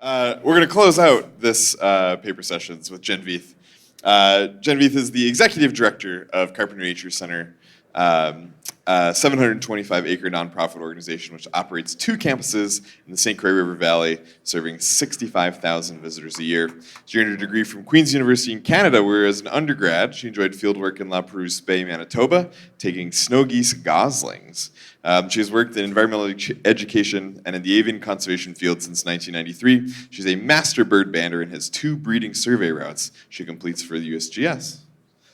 We're going to close out this paper sessions with Jen Vieth. Jen Vieth is the executive director of Carpenter Nature Center, a 725-acre nonprofit organization which operates 2 campuses in the St. Croix River Valley, serving 65,000 visitors a year. She earned her degree from Queen's University in Canada, where as an undergrad, she enjoyed fieldwork in La Perouse Bay, Manitoba, taking snow geese goslings. She has worked in environmental education and in the avian conservation field since 1993. She's a master bird bander and has 2 breeding survey routes she completes for the USGS.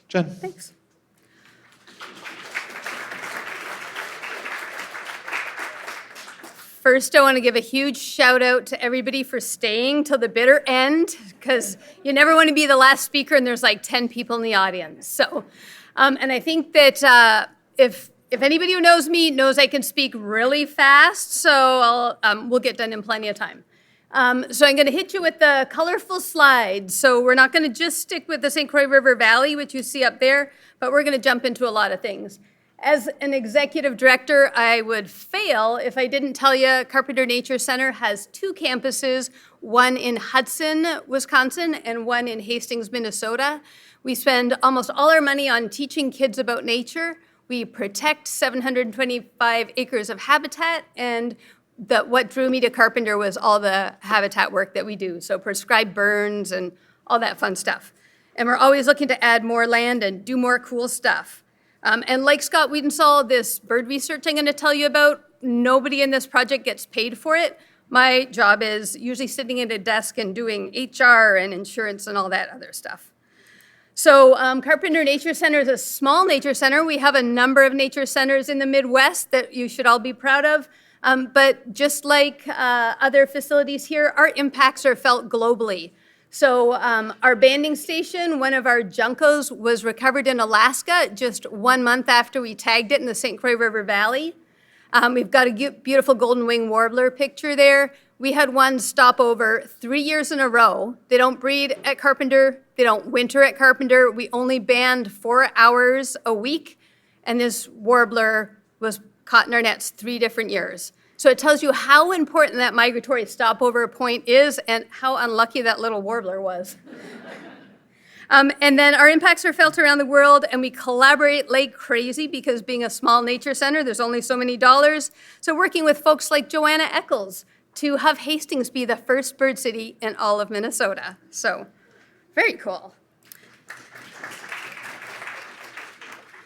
Jen. Thanks. First, I want to give a huge shout out to everybody for staying till the bitter end, because you never want to be the last speaker and there's like 10 people in the audience. So, and I think that if anybody who knows me knows I can speak really fast, so we'll get done in plenty of time. So I'm going to hit you with the colorful slides. So we're not going to just stick with the St. Croix River Valley, which you see up there, but we're going to jump into a lot of things. As an executive director, I would fail if I didn't tell you Carpenter Nature Center has 2 campuses, one in Hudson, Wisconsin, and one in Hastings, Minnesota. We spend almost all our money on teaching kids about nature. We protect 725 acres of habitat, and what drew me to Carpenter was all the habitat work that we do, so prescribed burns and all that fun stuff. And we're always looking to add more land and do more cool stuff. And like Scott Wiedensahl, this bird research I'm going to tell you about, nobody in this project gets paid for it. My job is usually sitting at a desk and doing HR and insurance and all that other stuff. So Carpenter Nature Center is a small nature center. We have a number of nature centers in the Midwest that you should all be proud of. But just like other facilities here, our impacts are felt globally. So our banding station, one of our juncos, was recovered in Alaska just 1 month after we tagged it in the St. Croix River Valley. We've got a beautiful golden wing warbler picture there. We had one stop over 3 years in a row. They don't breed at Carpenter. They don't winter at Carpenter. We only band 4 hours a week, and this warbler was caught in our nets 3 different years. So it tells you how important that migratory stopover point is and how unlucky that little warbler was. And then our impacts are felt around the world, and we collaborate like crazy because being a small nature center, there's only so many dollars. So working with folks like Joanna Eccles to have Hastings be the first bird city in all of Minnesota. So very cool.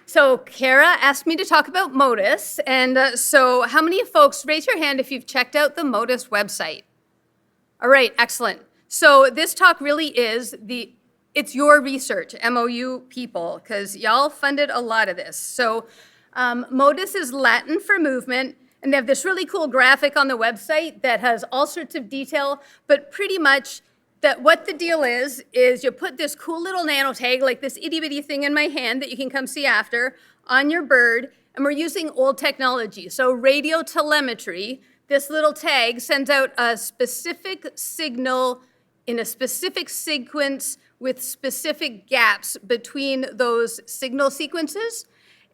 So Kara asked me to talk about Motus, and so how many folks, raise your hand if you've checked out the Motus website? All right, excellent. So this talk really is it's your research, MOU people, because y'all funded a lot of this. So Motus is Latin for movement, and they have this really cool graphic on the website that has all sorts of detail, but pretty much that what the deal is you put this cool little nano tag, like this itty bitty thing in my hand that you can come see after, on your bird, and we're using old technology. So radio telemetry, this little tag sends out a specific signal in a specific sequence with specific gaps between those signal sequences,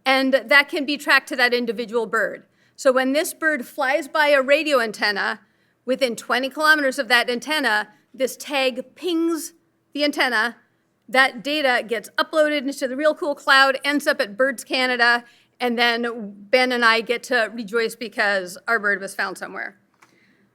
and that can be tracked to that individual bird. So when this bird flies by a radio antenna, within 20 kilometers of that antenna, this tag pings the antenna, that data gets uploaded into the real cool cloud, ends up at Birds Canada, and then Ben and I get to rejoice because our bird was found somewhere.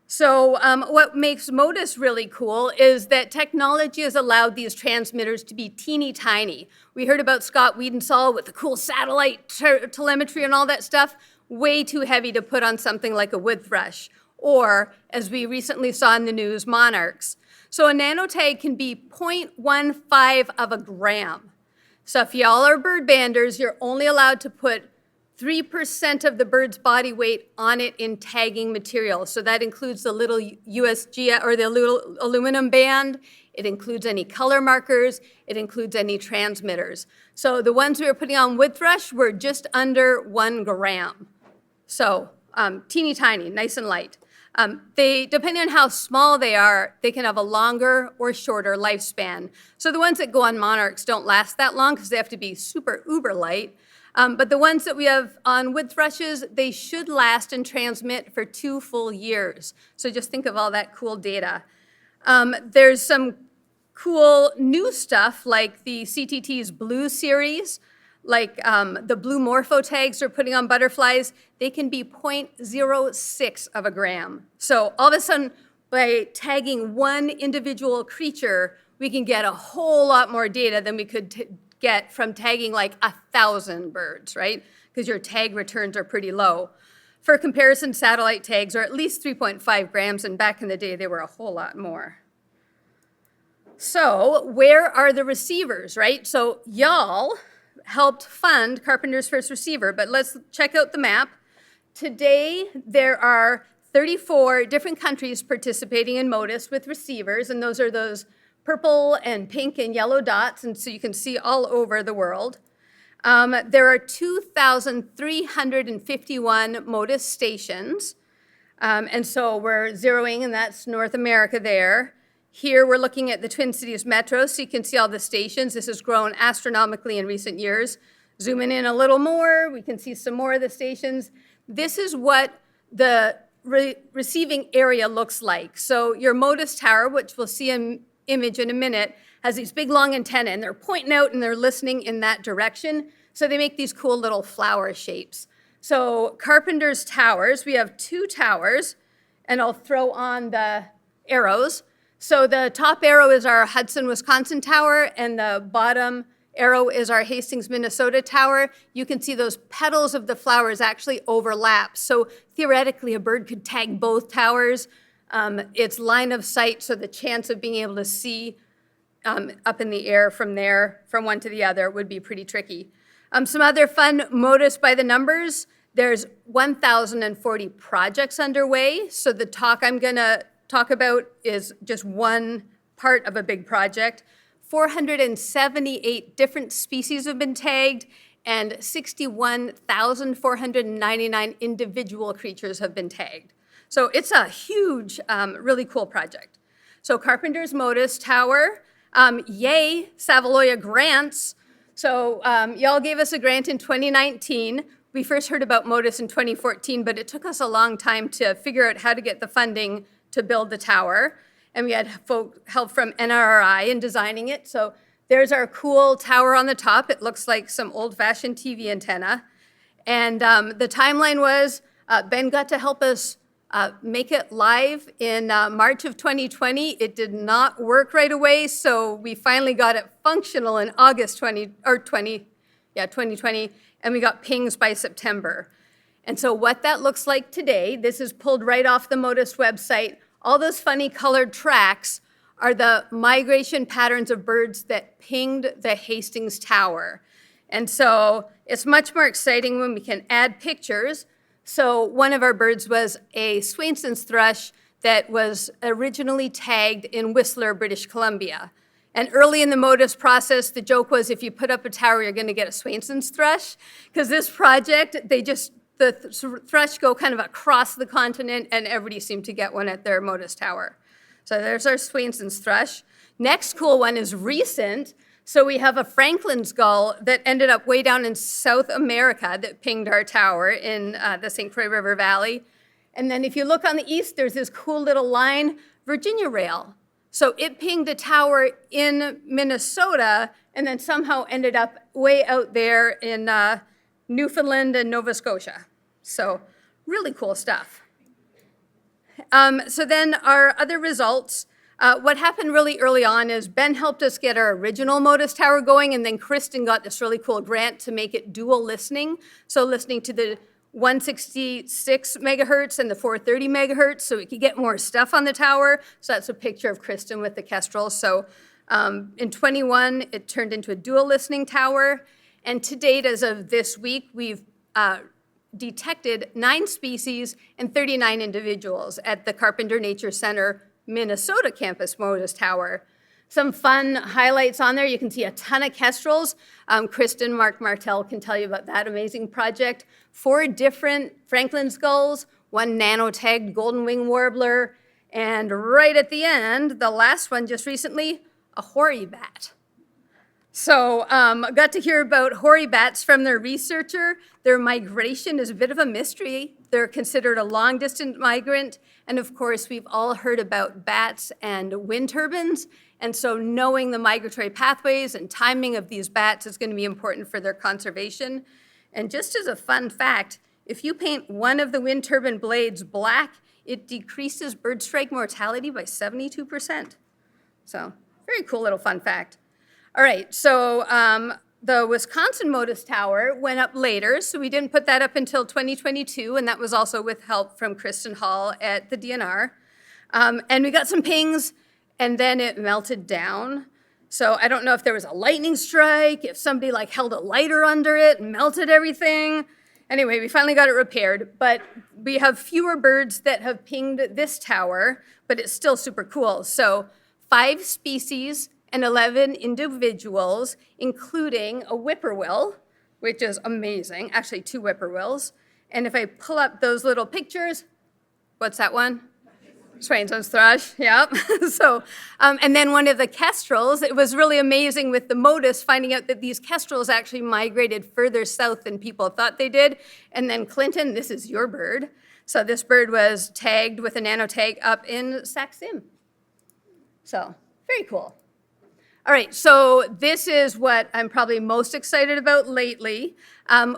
So what makes Motus really cool is that technology has allowed these transmitters to be teeny tiny. We heard about Scott Wiedensahl with the cool satellite telemetry and all that stuff, way too heavy to put on something like a wood thrush, or, as we recently saw in the news, monarchs. So a nanotag can be 0.15 of a gram. So if y'all are bird banders, you're only allowed to put 3% of the bird's body weight on it in tagging material. So that includes the little USG or the little aluminum band. It includes any color markers. It includes any transmitters. So the ones we were putting on wood thrush were just under 1 gram. So teeny tiny, nice and light. Depending on how small they are, they can have a longer or shorter lifespan. So the ones that go on monarchs don't last that long because they have to be super uber light. But the ones that we have on wood thrushes, they should last and transmit for 2 full years. So just think of all that cool data. There's some cool new stuff like the CTT's Blue series, like the blue morpho tags they're putting on butterflies. They can be 0.06 of a gram. So all of a sudden, by tagging one individual creature, we can get a whole lot more data than we could get from tagging like 1,000 birds, right? Because your tag returns are pretty low. For comparison, satellite tags are at least 3.5 grams, and back in the day, they were a whole lot more. So where are the receivers, right? So y'all helped fund Carpenter's first receiver, but let's check out the map. Today, there are 34 different countries participating in Motus with receivers, and those are those purple and pink and yellow dots, and so you can see all over the world. There are 2,351 Motus stations, and so we're zeroing, and that's North America there. Here we're looking at the Twin Cities Metro, so you can see all the stations. This has grown astronomically in recent years. Zooming in a little more, we can see some more of the stations. This is what the receiving area looks like. So your Motus tower, which we'll see an image in a minute, has these big long antennae, and they're pointing out and they're listening in that direction. So they make these cool little flower shapes. So Carpenter's towers, we have 2 towers, and I'll throw on the arrows. So the top arrow is our Hudson, Wisconsin tower, and the bottom arrow is our Hastings, Minnesota tower. You can see those petals of the flowers actually overlap. So theoretically, a bird could tag both towers. It's line of sight, so the chance of being able to see up in the air from there, from one to the other, would be pretty tricky. Some other fun Motus by the numbers. There's 1,040 projects underway. So the talk I'm gonna talk about is just one part of a big project. 478 different species have been tagged, and 61,499 individual creatures have been tagged. So it's a huge, really cool project. So Carpenter's Motus Tower, yay, Savaloya grants. So y'all gave us a grant in 2019. We first heard about Motus in 2014, but it took us a long time to figure out how to get the funding to build the tower. And we had help from NRI in designing it. So there's our cool tower on the top. It looks like some old-fashioned TV antenna. And the timeline was Ben got to help us make it live in March of 2020. It did not work right away, so we finally got it functional in August 2020, and we got pings by September. And so what that looks like today, this is pulled right off the Motus website. All those funny colored tracks are the migration patterns of birds that pinged the Hastings Tower. And so it's much more exciting when we can add pictures. So one of our birds was a Swainson's thrush that was originally tagged in Whistler, British Columbia. And early in the Motus process, the joke was if you put up a tower, you're gonna get a Swainson's thrush. Because this project, the thrush go kind of across the continent, and everybody seemed to get one at their Motus tower. So there's our Swainson's thrush. Next cool one is recent. So we have a Franklin's gull that ended up way down in South America that pinged our tower in the St. Croix River Valley. And then if you look on the east, there's this cool little line, Virginia rail. So it pinged a tower in Minnesota and then somehow ended up way out there in Newfoundland and Nova Scotia. So really cool stuff. So then our other results, what happened really early on is Ben helped us get our original Motus tower going, and then Kristen got this really cool grant to make it dual listening. So listening to the 166 megahertz and the 430 megahertz, so we could get more stuff on the tower. So that's a picture of Kristen with the kestrel. So in 21, it turned into a dual listening tower. And to date, as of this week, we've detected 9 species and 39 individuals at the Carpenter Nature Center Minnesota campus Motus Tower. Some fun highlights on there. You can see a ton of kestrels. Kristen Mark Martell can tell you about that amazing project. 4 different Franklin's gulls, 1 nano-tagged golden wing warbler, and right at the end, the last one just recently, a hoary bat. So got to hear about hoary bats from their researcher. Their migration is a bit of a mystery. They're considered a long-distance migrant. And of course, we've all heard about bats and wind turbines. And so knowing the migratory pathways and timing of these bats is going to be important for their conservation. And just as a fun fact, if you paint one of the wind turbine blades black, it decreases bird strike mortality by 72%. So very cool little fun fact. All right, so the Wisconsin Motus Tower went up later, so we didn't put that up until 2022, and that was also with help from Kristen Hall at the DNR. And we got some pings, and then it melted down. So I don't know if there was a lightning strike, if somebody like held a lighter under it and melted everything. Anyway, we finally got it repaired, but we have fewer birds that have pinged this tower, but it's still super cool. So 5 species and 11 individuals, including a whippoorwill, which is amazing, actually 2 whippoorwills. And if I pull up those little pictures, what's that one? Swainson's thrush, yeah. So, and then one of the kestrels. It was really amazing with the Motus finding out that these kestrels actually migrated further south than people thought they did. And then Clinton, this is your bird. So this bird was tagged with a nanotag up in Sac-Sim. So very cool. All right, so this is what I'm probably most excited about lately.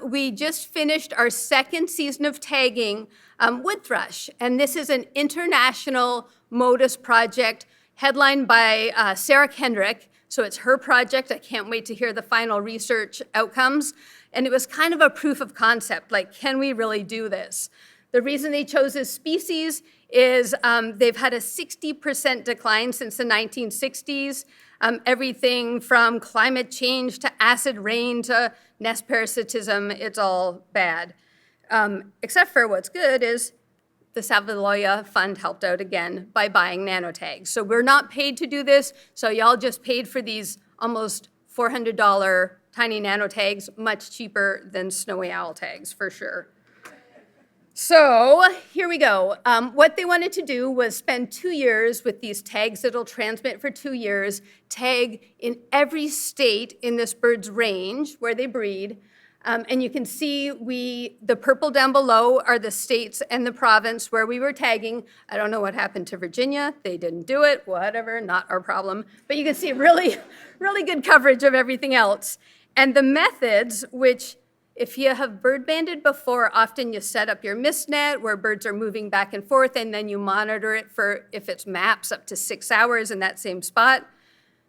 We just finished our 2nd season of tagging wood thrush, and this is an international Motus project headlined by Sarah Kendrick. So it's her project. I can't wait to hear the final research outcomes. And it was kind of a proof of concept, like, can we really do this? The reason they chose this species is they've had a 60% decline since the 1960s. Everything from climate change to acid rain to nest parasitism, it's all bad. Except for what's good is the Savoia Fund helped out again by buying nanotags. So we're not paid to do this, so y'all just paid for these almost $400 tiny nanotags, much cheaper than snowy owl tags for sure. So here we go. What they wanted to do was spend 2 years with these tags that'll transmit for 2 years, tag in every state in this bird's range where they breed. And you can see the purple down below are the states and the province where we were tagging. I don't know what happened to Virginia. They didn't do it, whatever, not our problem. But you can see really, really good coverage of everything else. And the methods, which if you have bird banded before, often you set up your mist net where birds are moving back and forth, and then you monitor it for, if it's maps, up to 6 hours in that same spot.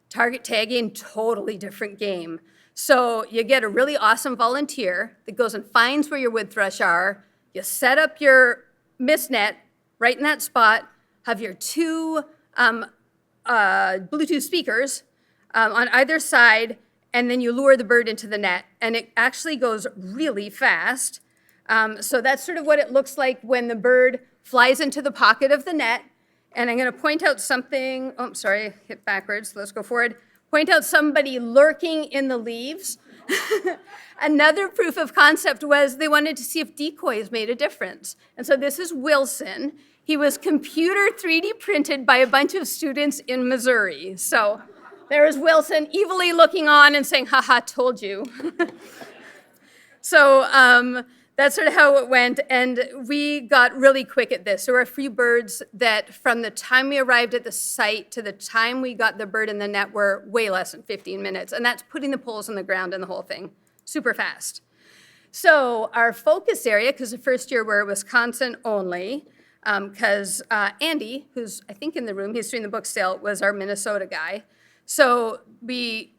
Target tagging, totally different game. So you get a really awesome volunteer that goes and finds where your wood thrush are. You set up your mist net right in that spot, have your 2 Bluetooth speakers on either side, and then you lure the bird into the net, and it actually goes really fast. So that's sort of what it looks like when the bird flies into the pocket of the net. And I'm going to point out something. Oh, sorry, hit backwards. Let's go forward. Point out somebody lurking in the leaves. Another proof of concept was they wanted to see if decoys made a difference. And so this is Wilson. He was computer 3D printed by a bunch of students in Missouri. So there is Wilson evilly looking on and saying, haha, told you. So that's sort of how it went, and we got really quick at this. There were a few birds that from the time we arrived at the site to the time we got the bird in the net were way less than 15 minutes, and that's putting the poles in the ground and the whole thing, super fast. So our focus area, because the first year we're Wisconsin only, because Andy, who's I think in the room, he's doing the book sale, was our Minnesota guy. So we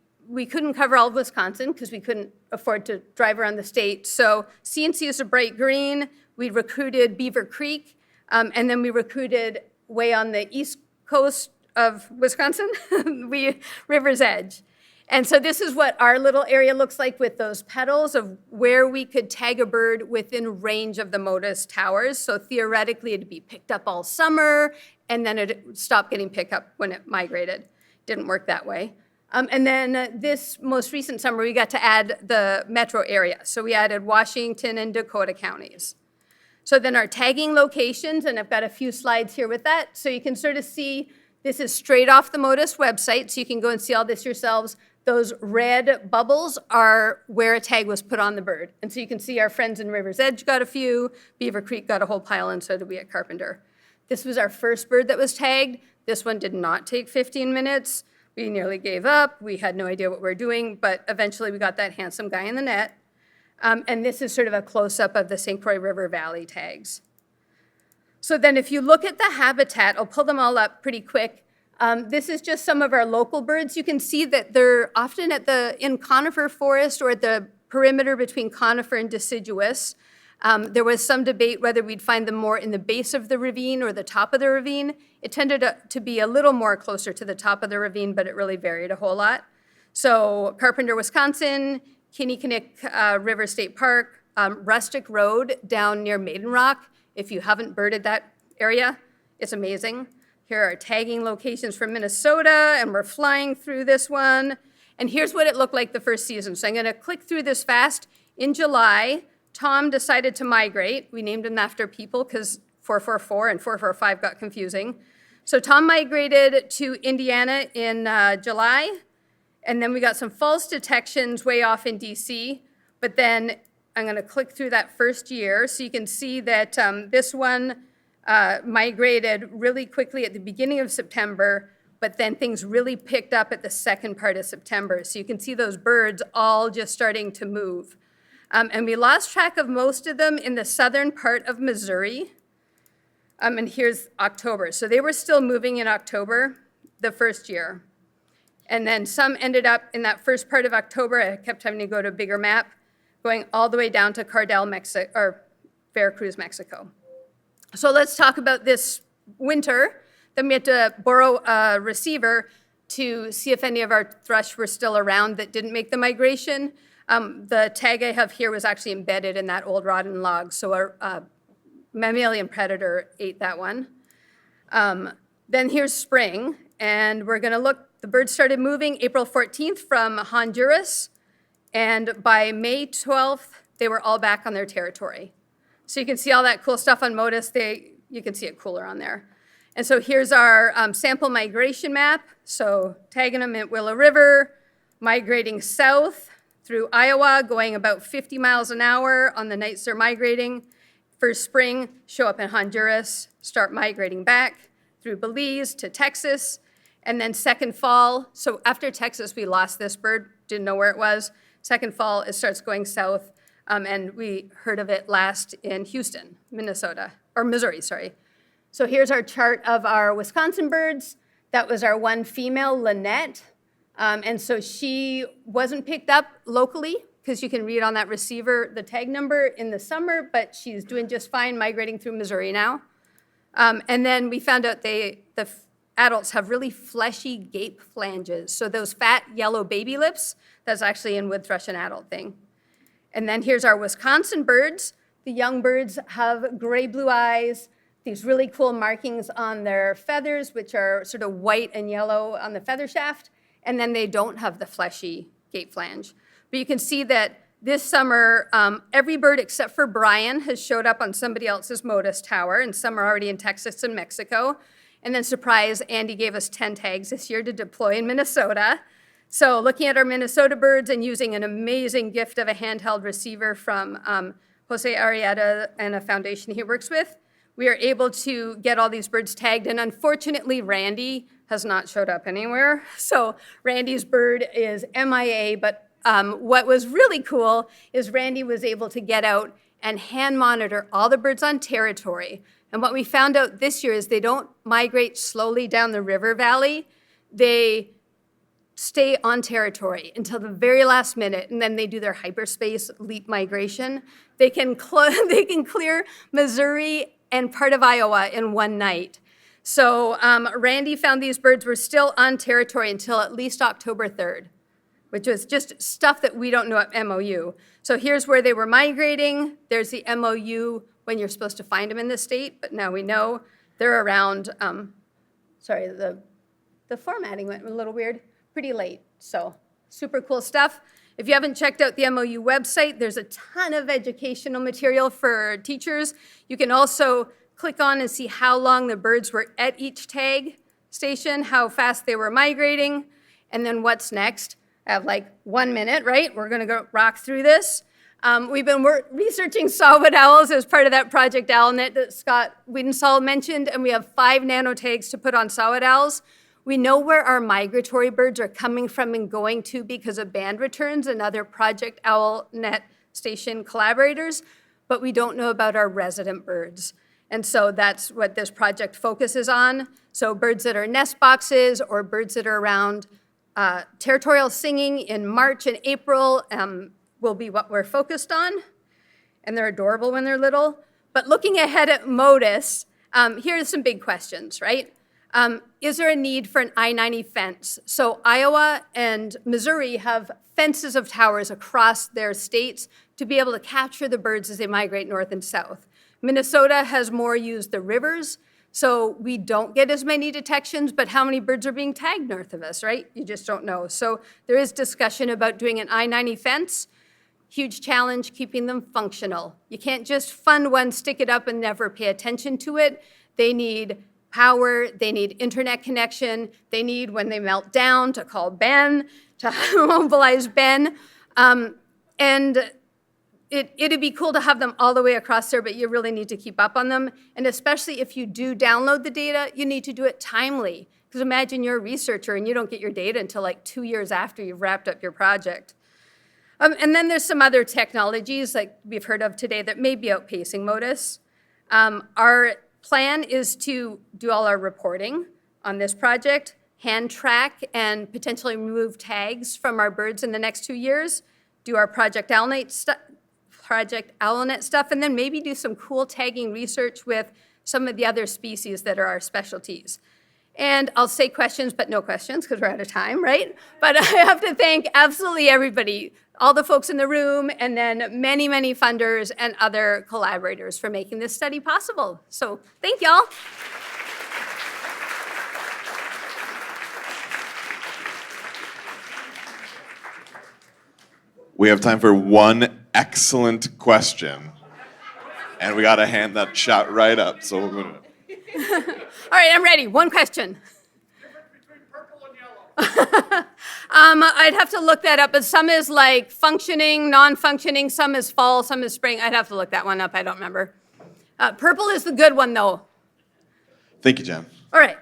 couldn't cover all of Wisconsin because we couldn't afford to drive around the state. So CNC is a bright green. We recruited Beaver Creek, and then we recruited way on the east coast of Wisconsin, River's Edge. And so this is what our little area looks like with those petals of where we could tag a bird within range of the Motus towers. So theoretically, it'd be picked up all summer, and then it'd stop getting picked up when it migrated. Didn't work that way. And then this most recent summer, we got to add the metro area. So we added Washington and Dakota counties. So then our tagging locations, and I've got a few slides here with that. So you can sort of see This is straight off the Motus website, so you can go and see all this yourselves. Those red bubbles are where a tag was put on the bird. And so you can see our friends in River's Edge got a few, Beaver Creek got a whole pile, and so did we at Carpenter. This was our first bird that was tagged. This one did not take 15 minutes. We nearly gave up. We had no idea what we were doing, but eventually we got that handsome guy in the net. And this is sort of a close-up of the St. Croix River Valley tags. So then if you look at the habitat, I'll pull them all up pretty quick. This is just some of our local birds. You can see that they're often in conifer forest or at the perimeter between conifer and deciduous. There was some debate whether we'd find them more in the base of the ravine or the top of the ravine. It tended to be a little more closer to the top of the ravine, but it really varied a whole lot. So Carpenter, Wisconsin, Kinnickinnick River State Park, Rustic Road down near Maiden Rock. If you haven't birded that area, it's amazing. Here are tagging locations from Minnesota, and we're flying through this one. And here's what it looked like the first season. So I'm gonna click through this fast. In July, Tom decided to migrate. We named him after people because 444 and 445 got confusing. So Tom migrated to Indiana in July, and then we got some false detections way off in DC, but then I'm gonna click through that first year. So you can see that this one migrated really quickly at the beginning of September, but then things really picked up at the second part of September. So you can see those birds all just starting to move. And we lost track of most of them in the southern part of Missouri. And here's October. So they were still moving in October, the first year. And then some ended up in that first part of October. I kept having to go to a bigger map, going all the way down to Cardel, Mexico, or Veracruz, Mexico. So let's talk about this winter. Then we had to borrow a receiver to see if any of our thrush were still around that didn't make the migration. The tag I have here was actually embedded in that old rotten log, so a mammalian predator ate that one. Then here's spring, and we're gonna look, the birds started moving April 14th from Honduras, and by May 12th, they were all back on their territory. So you can see all that cool stuff on Motus. You can see it cooler on there. And so here's our sample migration map. So tagging them at Willow River, migrating south through Iowa, going about 50 miles an hour on the nights they're migrating. First spring, show up in Honduras, start migrating back through Belize to Texas. And then second fall, so after Texas, we lost this bird, didn't know where it was. Second fall, it starts going south. And we heard of it last in Houston, Missouri, sorry. So here's our chart of our Wisconsin birds. That was our one female, Lynette. And so she wasn't picked up locally because you can read on that receiver the tag number in the summer, but she's doing just fine migrating through Missouri now. And then we found out the adults have really fleshy gape flanges. So those fat yellow baby lips, that's actually in wood thrush an adult thing. And then here's our Wisconsin birds. The young birds have gray blue eyes, these really cool markings on their feathers, which are sort of white and yellow on the feather shaft, and then they don't have the fleshy gape flange. But you can see that this summer, every bird except for Brian has showed up on somebody else's Motus tower, and some are already in Texas and Mexico. And then surprise, Andy gave us 10 tags this year to deploy in Minnesota. So looking at our Minnesota birds and using an amazing gift of a handheld receiver from Jose Arrieta and a foundation he works with, we are able to get all these birds tagged. And unfortunately, Randy has not showed up anywhere. So Randy's bird is MIA, but what was really cool is Randy was able to get out and hand monitor all the birds on territory. And what we found out this year is they don't migrate slowly down the river valley. They stay on territory until the very last minute, and then they do their hyperspace leap migration. They can clear Missouri and part of Iowa in one night. So Randy found these birds were still on territory until at least October 3rd, which was just stuff that we don't know at MOU. So here's where they were migrating. There's the MOU when you're supposed to find them in the state, but now we know they're around, the formatting went a little weird. Pretty late, so super cool stuff. If you haven't checked out the MOU website, there's a ton of educational material for teachers. You can also click on and see how long the birds were at each tag. station, how fast they were migrating, and then what's next. I have like 1 minute, right? We're gonna go rock through this. We've been researching saw-whet owls as part of that Project Owlnet that Scott Wiedensahl mentioned, and we have 5 nanotags to put on saw-whet owls. We know where our migratory birds are coming from and going to because of band returns and other Project Owlnet station collaborators, but we don't know about our resident birds. And so that's what this project focuses on. So birds that are nest boxes or birds that are around territorial singing in March and April will be what we're focused on. And they're adorable when they're little. But looking ahead at Motus, here are some big questions, right? Is there a need for an I-90 fence? So Iowa and Missouri have fences of towers across their states to be able to capture the birds as they migrate north and south. Minnesota has more used the rivers, so we don't get as many detections, but how many birds are being tagged north of us, right? You just don't know. So there is discussion about doing an I-90 fence. Huge challenge, keeping them functional. You can't just fund one, stick it up, and never pay attention to it. They need power, they need internet connection, they need, when they melt down, to call Ben, to mobilize Ben. And it'd be cool to have them all the way across there, but you really need to keep up on them. And especially if you do download the data, you need to do it timely. Because imagine you're a researcher and you don't get your data until like 2 years after you've wrapped up your project. And then there's some other technologies like we've heard of today that may be outpacing Motus. Our plan is to do all our reporting on this project, hand track and potentially remove tags from our birds in the next 2 years, do our Project Owlnet stuff, and then maybe do some cool tagging research with some of the other species that are our specialties. And I'll say questions, but no questions, because we're out of time, right? But I have to thank absolutely everybody, all the folks in the room, and then many, many funders and other collaborators for making this study possible. So thank y'all. We have time for one excellent question. And we got to hand that shot right up. So we're going to... All right, I'm ready. One question. Difference between purple and yellow. I'd have to look that up, but some is like functioning, non-functioning, some is fall, some is spring. I'd have to look that one up. I don't remember. Purple is the good one, though. Thank you, Jen. All right.